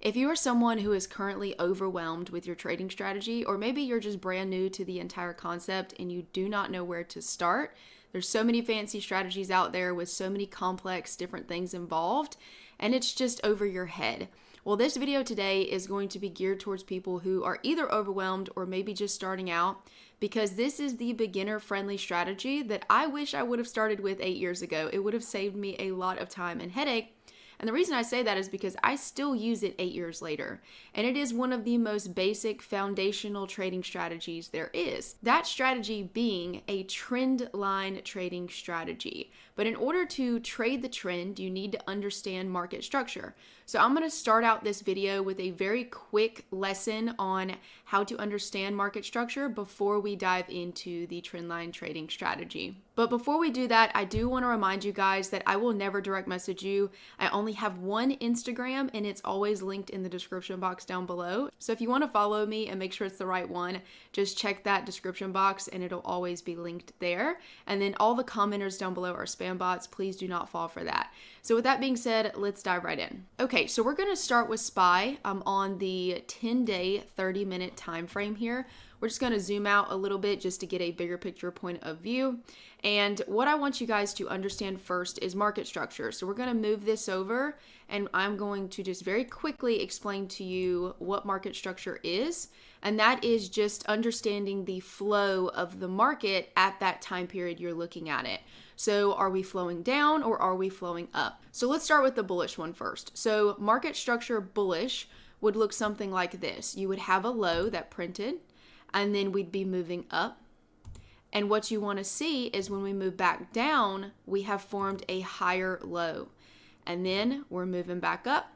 If you are someone who is currently overwhelmed with your trading strategy, or maybe you're just brand new to the entire concept and you do not know where to start, there's so many fancy strategies out there with so many complex different things involved, and it's just over your head. Well, this video today is going to be geared towards people who are either overwhelmed or maybe just starting out, because this is the beginner-friendly strategy that I wish I would have started with 8 years ago. It would have saved me a lot of time and headache. And the reason I say that is because I still use it 8 years later. And it is one of the most basic foundational trading strategies there is. That strategy being a trend line trading strategy. But in order to trade the trend, you need to understand market structure. So I'm going to start out this video with a very quick lesson on how to understand market structure before we dive into the trend line trading strategy. But before we do that, I do want to remind you guys that I will never direct message you. I only have one Instagram and it's always linked in the description box down below. So if you want to follow me and make sure it's the right one, just check that description box and it'll always be linked there. And then all the commenters down below are spam bots. Please do not fall for that. So with that being said, let's dive right in. Okay, so we're going to start with SPY. I'm on the 10-day, 30-minute time frame here. We're just going to zoom out a little bit just to get a bigger picture point of view. And what I want you guys to understand first is market structure. So we're going to move this over and I'm going to just very quickly explain to you what market structure is. And that is just understanding the flow of the market at that time period you're looking at it. So are we flowing down or are we flowing up? So let's start with the bullish one first. So market structure bullish would look something like this. You would have a low that printed, and then we'd be moving up. And what you want to see is when we move back down, we have formed a higher low. And then we're moving back up.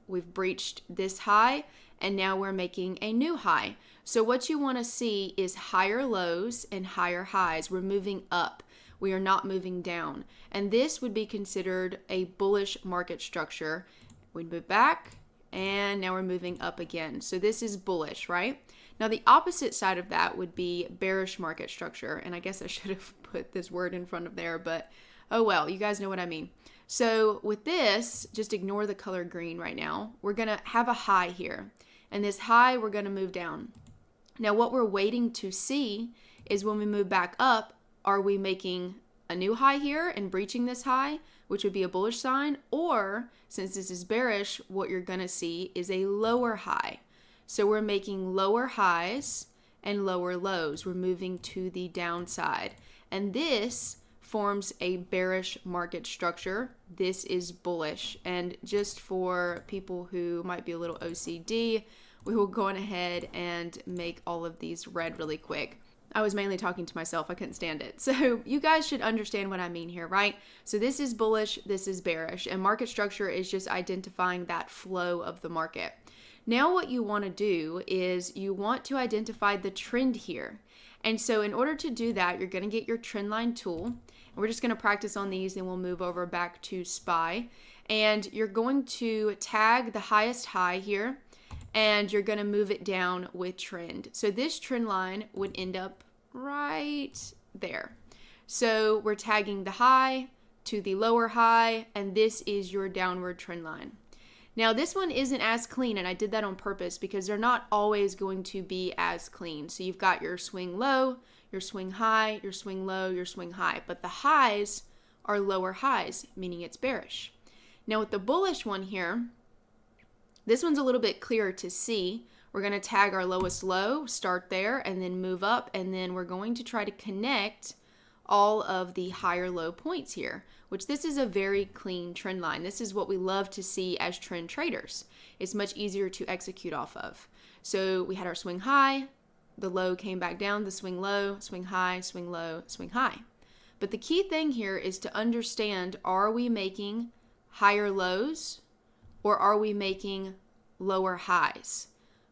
We've breached this high, and now we're making a new high. So what you want to see is higher lows and higher highs. We're moving up. We are not moving down. And this would be considered a bullish market structure. We move back, and now we're moving up again. So this is bullish, right? Now, the opposite side of that would be bearish market structure. And I guess I should have put this word in front of there, but oh well, you guys know what I mean. So with this, just ignore the color green right now. We're going to have a high here. And this high, we're going to move down. Now, what we're waiting to see is when we move back up, are we making a new high here and breaching this high, which would be a bullish sign? Or, since this is bearish, what you're going to see is a lower high. So we're making lower highs and lower lows. We're moving to the downside. And this forms a bearish market structure. This is bullish. And just for people who might be a little OCD, we will go on ahead and make all of these red really quick. I was mainly talking to myself. I couldn't stand it. So you guys should understand what I mean here, right? So this is bullish, this is bearish. And market structure is just identifying that flow of the market. Now what you want to do is you want to identify the trend here. And so in order to do that, you're going to get your trend line tool. And we're just going to practice on these, and we'll move over back to SPY. And you're going to tag the highest high here, and you're going to move it down with trend. So this trend line would end up right there. So we're tagging the high to the lower high, and this is your downward trend line. Now, this one isn't as clean, and I did that on purpose because they're not always going to be as clean. So you've got your swing low, your swing high, your swing low, your swing high. But the highs are lower highs, meaning it's bearish. Now, with the bullish one here, this one's a little bit clearer to see. We're going to tag our lowest low, start there, and then move up. And then we're going to try to connect all of the higher low points here, which this is a very clean trend line. This is what we love to see as trend traders. It's much easier to execute off of. So we had our swing high, the low came back down, the swing low, swing high, swing low, swing high. But the key thing here is to understand, are we making higher lows or are we making lower highs?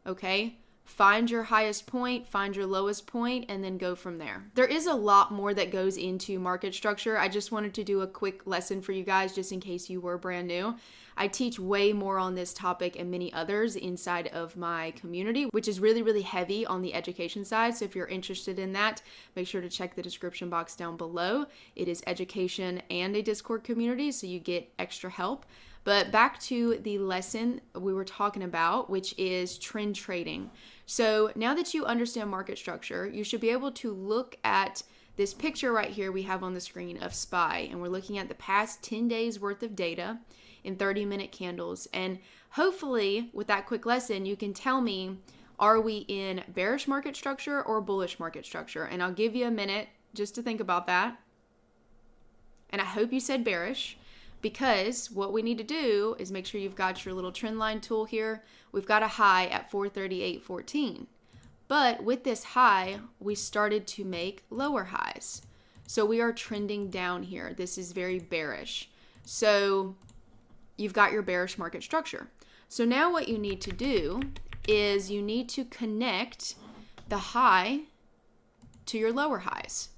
Okay? Find your highest point, find your lowest point, and then go from there. There is a lot more that goes into market structure. I just wanted to do a quick lesson for you guys just in case you were brand new. I teach way more on this topic and many others inside of my community, which is really, really heavy on the education side. So if you're interested in that, make sure to check the description box down below. It is education and a Discord community, so you get extra help. But back to the lesson we were talking about, which is trend trading. So now that you understand market structure, you should be able to look at this picture right here we have on the screen of SPY, and we're looking at the past 10 days worth of data in 30-minute candles. And hopefully with that quick lesson, you can tell me, are we in bearish market structure or bullish market structure? And I'll give you a minute just to think about that. And I hope you said bearish, because what we need to do is make sure you've got your little trend line tool here. We've got a high at 438.14. But with this high, we started to make lower highs. So we are trending down here. This is very bearish. So you've got your bearish market structure. So now what you need to do is you need to connect the high to your lower highs.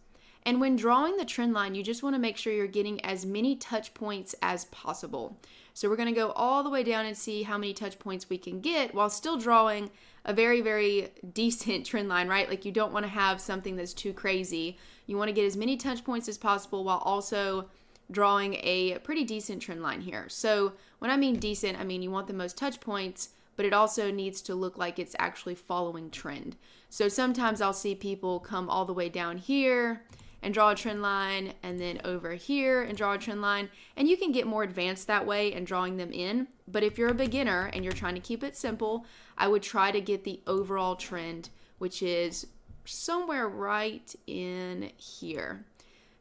And when drawing the trend line, you just want to make sure you're getting as many touch points as possible. So we're going to go all the way down and see how many touch points we can get while still drawing a very, very decent trend line, right? Like, you don't want to have something that's too crazy. You want to get as many touch points as possible while also drawing a pretty decent trend line here. So when I mean decent, I mean you want the most touch points, but it also needs to look like it's actually following trend. So sometimes I'll see people come all the way down here and draw a trend line, and then over here and draw a trend line. And you can get more advanced that way and drawing them in. But if you're a beginner and you're trying to keep it simple, I would try to get the overall trend, which is somewhere right in here.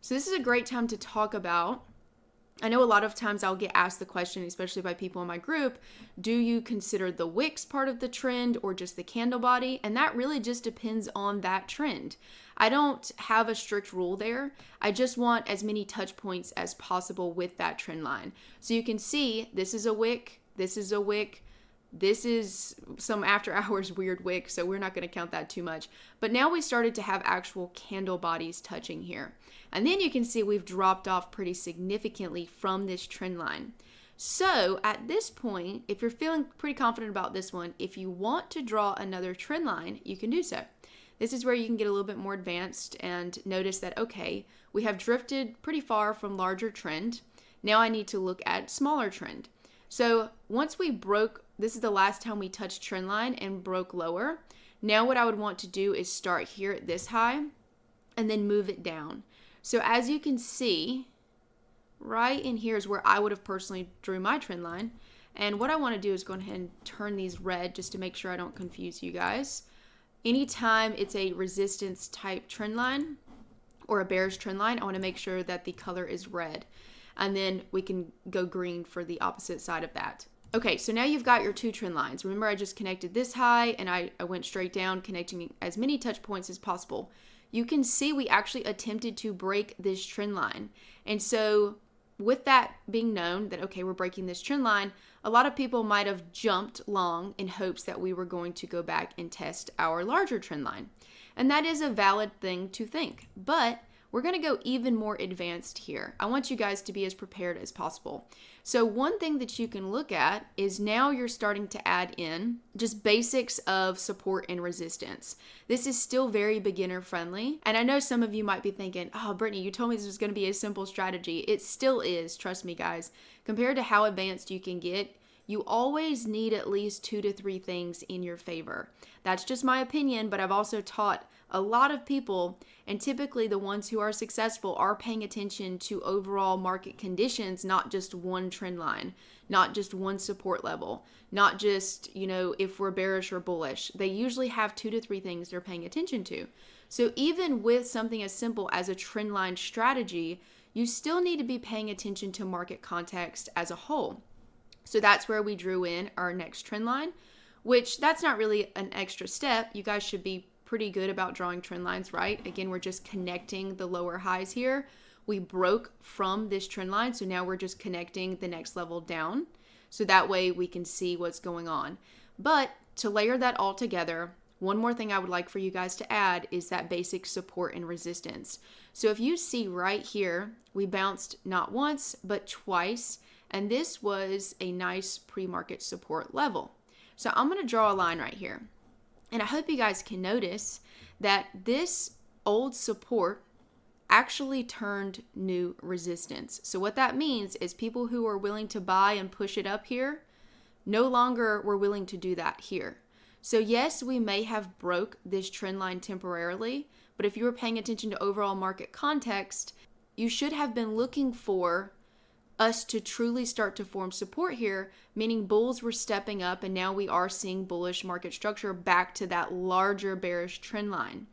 So this is a great time to talk about. I know a lot of times I'll get asked the question, especially by people in my group, do you consider the wicks part of the trend or just the candle body? And that really just depends on that trend. I don't have a strict rule there. I just want as many touch points as possible with that trend line. So you can see this is a wick, this is a wick, this is some after hours weird wick, so we're not going to count that too much. But now we started to have actual candle bodies touching here. And then you can see we've dropped off pretty significantly from this trend line. So at this point, if you're feeling pretty confident about this one, if you want to draw another trend line, you can do so. This is where you can get a little bit more advanced and notice that, okay, we have drifted pretty far from larger trend. Now I need to look at smaller trend. So once we broke, this is the last time we touched trend line and broke lower. Now what I would want to do is start here at this high and then move it down. So as you can see, right in here is where I would have personally drew my trend line. And what I want to do is go ahead and turn these red just to make sure I don't confuse you guys. Anytime it's a resistance type trend line or a bearish trend line, I want to make sure that the color is red. And then we can go green for the opposite side of that. Okay, so now you've got your two trend lines. Remember, I just connected this high and I went straight down, connecting as many touch points as possible. You can see we actually attempted to break this trend line. And so with that being known that, okay, we're breaking this trend line, a lot of people might have jumped long in hopes that we were going to go back and test our larger trend line. And that is a valid thing to think, but we're going to go even more advanced here. I want you guys to be as prepared as possible. So one thing that you can look at is now you're starting to add in just basics of support and resistance. This is still very beginner friendly. And I know some of you might be thinking, oh, Brittany, you told me this was going to be a simple strategy. It still is, trust me, guys. Compared to how advanced you can get, you always need at least 2 to 3 things in your favor. That's just my opinion, but I've also taught a lot of people, and typically the ones who are successful are paying attention to overall market conditions, not just one trend line, not just one support level, not just, if we're bearish or bullish. They usually have 2 to 3 things they're paying attention to. So even with something as simple as a trend line strategy, you still need to be paying attention to market context as a whole. So that's where we drew in our next trend line, which that's not really an extra step. You guys should be pretty good about drawing trend lines, right? Again, we're just connecting the lower highs here. We broke from this trend line, so now we're just connecting the next level down. So that way we can see what's going on. But to layer that all together, one more thing I would like for you guys to add is that basic support and resistance. So if you see right here, we bounced not once, but twice. And this was a nice pre-market support level. So I'm going to draw a line right here. And I hope you guys can notice that this old support actually turned new resistance. So what that means is people who are willing to buy and push it up here no longer were willing to do that here. So yes, we may have broke this trend line temporarily, but if you were paying attention to overall market context, you should have been looking for us to truly start to form support here, meaning bulls were stepping up, and now we are seeing bullish market structure back to that larger bearish trend line.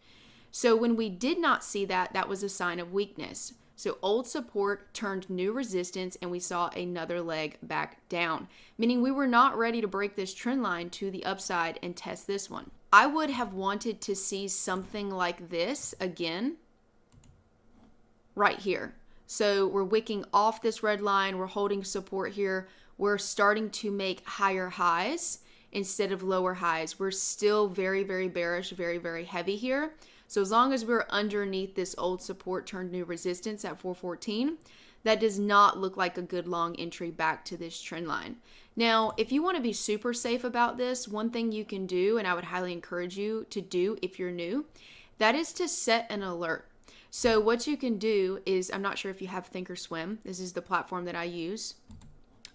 So when we did not see that, that was a sign of weakness. So old support turned new resistance, and we saw another leg back down, meaning we were not ready to break this trend line to the upside and test this one. I would have wanted to see something like this again right here. So we're wicking off this red line, we're holding support here, we're starting to make higher highs instead of lower highs. We're still very, very bearish, very, very heavy here. So as long as we're underneath this old support turned new resistance at 414, that does not look like a good long entry back to this trend line. Now, if you want to be super safe about this, one thing you can do, and I would highly encourage you to do if you're new, that is to set an alert. So what you can do is, I'm not sure if you have Thinkorswim. This is the platform that I use.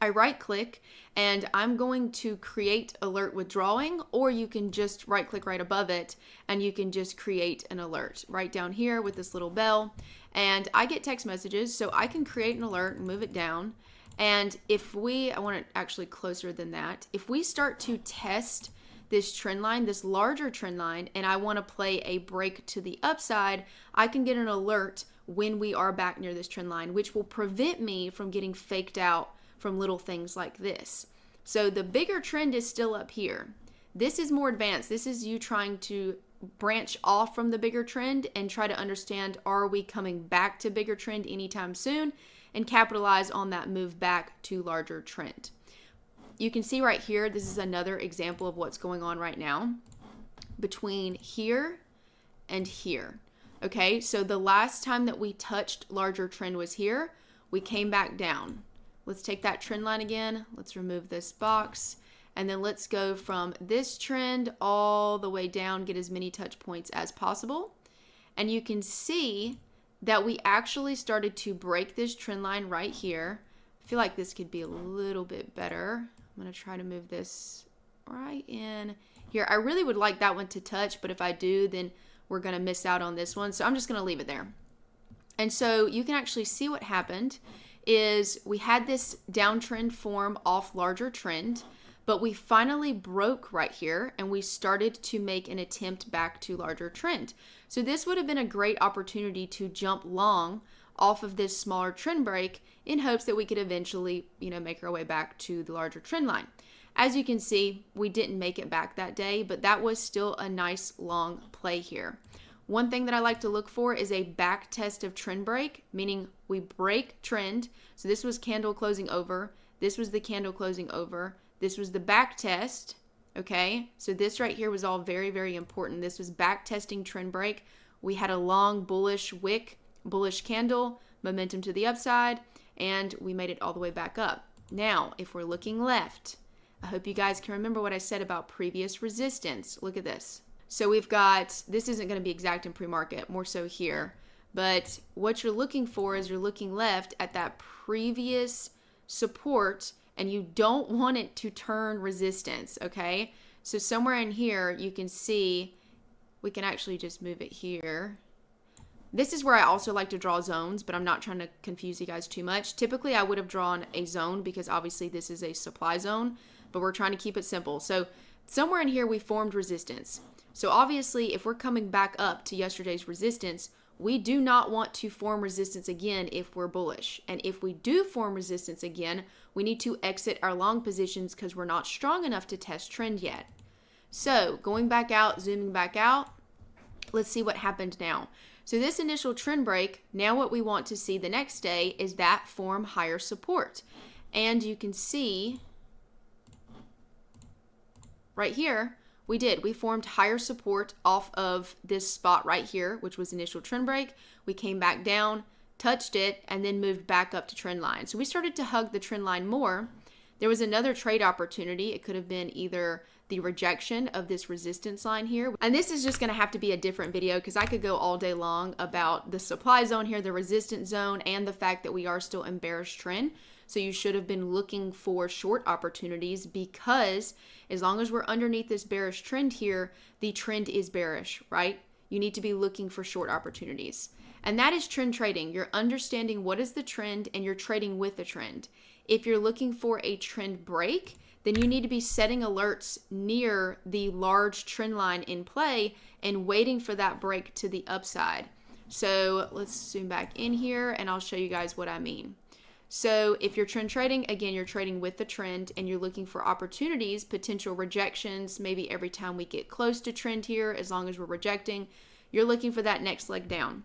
I right click and I'm going to create alert withdrawing, or you can just right click right above it and you can just create an alert right down here with this little bell. And I get text messages, so I can create an alert and move it down. And if I want it actually closer than that, if we start to test this trend line, this larger trend line, and I want to play a break to the upside, I can get an alert when we are back near this trend line, which will prevent me from getting faked out from little things like this. So the bigger trend is still up here. This is more advanced. This is you trying to branch off from the bigger trend and try to understand, are we coming back to bigger trend anytime soon, and capitalize on that move back to larger trend. You can see right here, this is another example of what's going on right now between here and here. Okay, so the last time that we touched larger trend was here. We came back down. Let's take that trend line again. Let's remove this box. And then let's go from this trend all the way down, get as many touch points as possible. And you can see that we actually started to break this trend line right here. I feel like this could be a little bit better. I'm going to try to move this right in here. I really would like that one to touch, but if I do, then we're going to miss out on this one. So I'm just going to leave it there. And so you can actually see what happened is we had this downtrend form off larger trend, but we finally broke right here and we started to make an attempt back to larger trend. So this would have been a great opportunity to jump long off of this smaller trend break in hopes that we could eventually, make our way back to the larger trend line. As you can see, we didn't make it back that day, but that was still a nice long play here. One thing that I like to look for is a back test of trend break, meaning we break trend. So this was candle closing over. This was the candle closing over. This was the back test. Okay, so this right here was all very, very important. This was back testing trend break. We had a long bullish wick, bullish candle, momentum to the upside, and we made it all the way back up. Now, if we're looking left, I hope you guys can remember what I said about previous resistance. Look at this. So we've got, this isn't going to be exact in pre-market, more so here, but what you're looking for is you're looking left at that previous support, and you don't want it to turn resistance, okay? So somewhere in here, you can see, we can actually just move it here. This is where I also like to draw zones, but I'm not trying to confuse you guys too much. Typically, I would have drawn a zone because obviously this is a supply zone, but we're trying to keep it simple. So somewhere in here, we formed resistance. So obviously, if we're coming back up to yesterday's resistance, we do not want to form resistance again if we're bullish. And if we do form resistance again, we need to exit our long positions because we're not strong enough to test trend yet. So going back out, zooming back out, let's see what happened now. So this initial trend break, now what we want to see the next day is that form higher support. And you can see right here, we formed higher support off of this spot right here, which was initial trend break. We came back down, touched it, and then moved back up to trend line. So we started to hug the trend line more. There was another trade opportunity. It could have been either the rejection of this resistance line here. And this is just going to have to be a different video because I could go all day long about the supply zone here, the resistance zone, and the fact that we are still in bearish trend. So you should have been looking for short opportunities because as long as we're underneath this bearish trend here, the trend is bearish, right? You need to be looking for short opportunities. And that is trend trading. You're understanding what is the trend and you're trading with the trend. If you're looking for a trend break, then you need to be setting alerts near the large trend line in play and waiting for that break to the upside. So let's zoom back in here and I'll show you guys what I mean. So if you're trend trading, again, you're trading with the trend and you're looking for opportunities, potential rejections, maybe every time we get close to trend here, as long as we're rejecting, you're looking for that next leg down.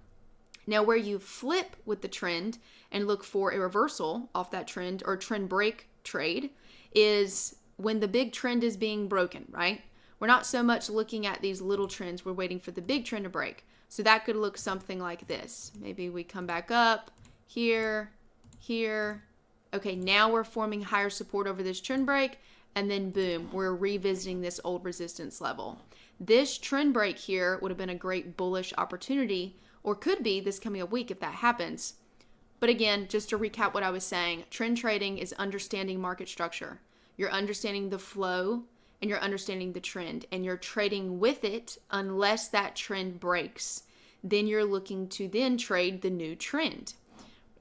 Now, where you flip with the trend and look for a reversal off that trend or trend break trade is when the big trend is being broken, right? We're not so much looking at these little trends. We're waiting for the big trend to break. So that could look something like this. Maybe we come back up here, here. Okay, now we're forming higher support over this trend break. And then boom, we're revisiting this old resistance level. This trend break here would have been a great bullish opportunity, or could be this coming up week if that happens. But again, just to recap what I was saying, trend trading is understanding market structure. You're understanding the flow and you're understanding the trend and you're trading with it unless that trend breaks. Then you're looking to then trade the new trend.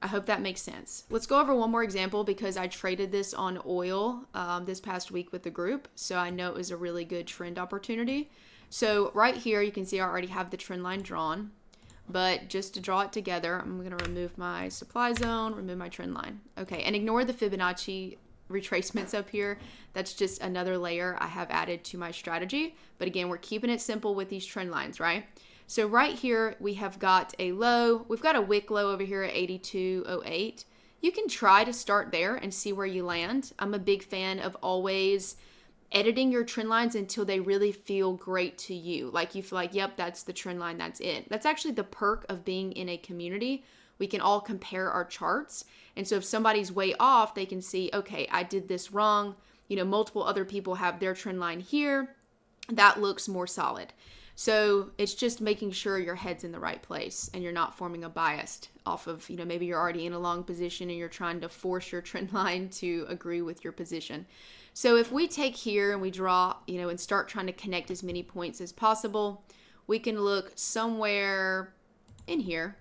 I hope that makes sense. Let's go over one more example because I traded this on oil this past week with the group. So I know it was a really good trend opportunity. So right here, you can see I already have the trend line drawn. But just to draw it together, I'm going to remove my supply zone, remove my trend line. Okay, and ignore the Fibonacci retracements up here. That's just another layer I have added to my strategy. But again, we're keeping it simple with these trend lines, right? So right here, we have got a low. We've got a wick low over here at 82.08. You can try to start there and see where you land. I'm a big fan of always editing your trend lines until they really feel great to you. Like you feel like, yep, that's the trend line, that's it. That's actually the perk of being in a community. We can all compare our charts. And so if somebody's way off, they can see, okay, I did this wrong. You know, multiple other people have their trend line here. That looks more solid. So it's just making sure your head's in the right place and you're not forming a bias off of, you know, maybe you're already in a long position and you're trying to force your trend line to agree with your position. So if we take here and we draw, you know, and start trying to connect as many points as possible, we can look somewhere in here.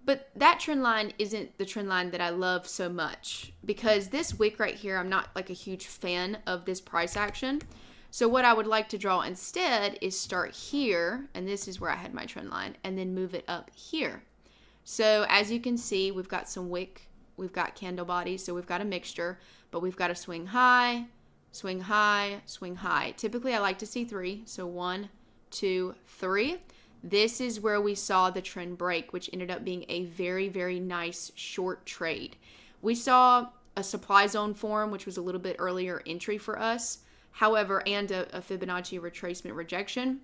But that trend line isn't the trend line that I love so much because this wick right here, I'm not like a huge fan of this price action. So what I would like to draw instead is start here, and this is where I had my trend line, and then move it up here. So as you can see, we've got some wick, we've got candle bodies, so we've got a mixture, but we've got a swing high, swing high, swing high. Typically I like to see 3, so 1, 2, 3. This is where we saw the trend break, which ended up being a very, very nice short trade. We saw a supply zone form, which was a little bit earlier entry for us. However, and a Fibonacci retracement rejection.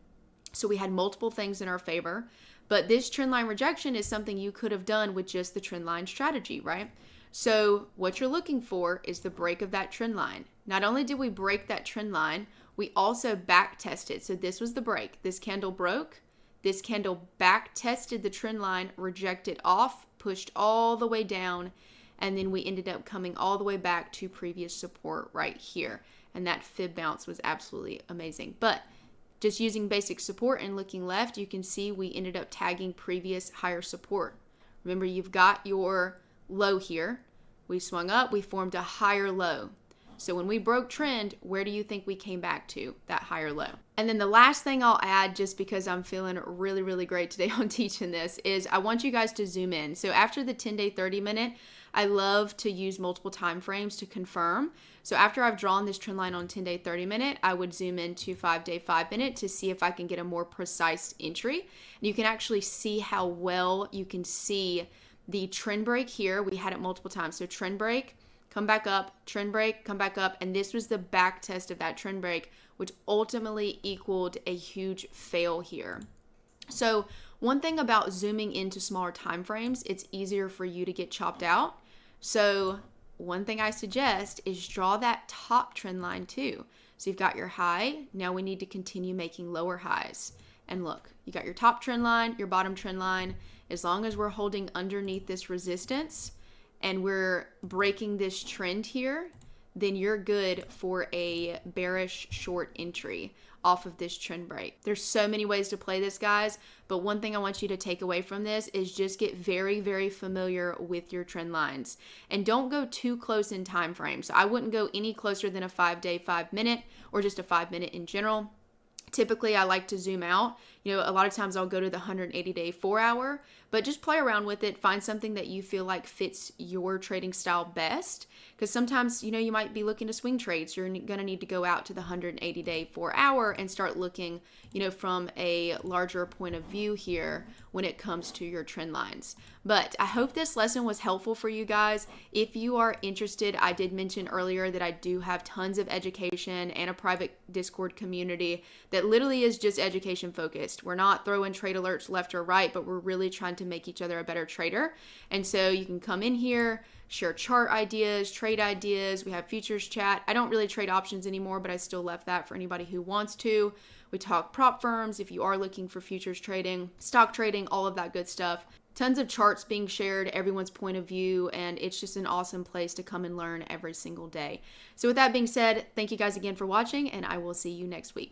So we had multiple things in our favor. But this trend line rejection is something you could have done with just the trend line strategy, right? So what you're looking for is the break of that trend line. Not only did we break that trend line, we also back tested. So this was the break. This candle broke. This candle back tested the trend line, rejected off, pushed all the way down, and then we ended up coming all the way back to previous support right here. And that fib bounce was absolutely amazing. But just using basic support and looking left, you can see we ended up tagging previous higher support. Remember, you've got your low here. We swung up, we formed a higher low. So when we broke trend, where do you think we came back to? That higher low. And then the last thing I'll add, just because I'm feeling really, really great today on teaching this, is I want you guys to zoom in. So after the 10-day, 30-minute, I love to use multiple time frames to confirm. So after I've drawn this trend line on 10-day, 30-minute, I would zoom into 5-day, 5-minute to see if I can get a more precise entry. And you can actually see how well you can see the trend break here. We had it multiple times. So trend break, come back up, trend break, come back up. And this was the back test of that trend break, which ultimately equaled a huge fail here. So one thing about zooming into smaller time frames, it's easier for you to get chopped out. So one thing I suggest is draw that top trend line too. So you've got your high. Now we need to continue making lower highs. And look, you got your top trend line, your bottom trend line. As long as we're holding underneath this resistance and we're breaking this trend here, then you're good for a bearish short entry off of this trend break. There's so many ways to play this, guys, but one thing I want you to take away from this is just get very, very familiar with your trend lines and don't go too close in time frame. So I wouldn't go any closer than a 5-day, 5-minute, or just a 5-minute in general. Typically, I like to zoom out. A lot of times I'll go to the 180-day 4-hour, but just play around with it. Find something that you feel like fits your trading style best. Because sometimes, you might be looking to swing trades. You're going to need to go out to the 180-day 4-hour and start looking, from a larger point of view here when it comes to your trend lines. But I hope this lesson was helpful for you guys. If you are interested, I did mention earlier that I do have tons of education and a private Discord community that literally is just education focused. We're not throwing trade alerts left or right, but we're really trying to make each other a better trader. And so you can come in here, share chart ideas, trade ideas. We have futures chat. I don't really trade options anymore, but I still left that for anybody who wants to. We talk prop firms if you are looking for futures trading, stock trading, all of that good stuff. Tons of charts being shared, everyone's point of view, and it's just an awesome place to come and learn every single day. So with that being said, thank you guys again for watching, and I will see you next week.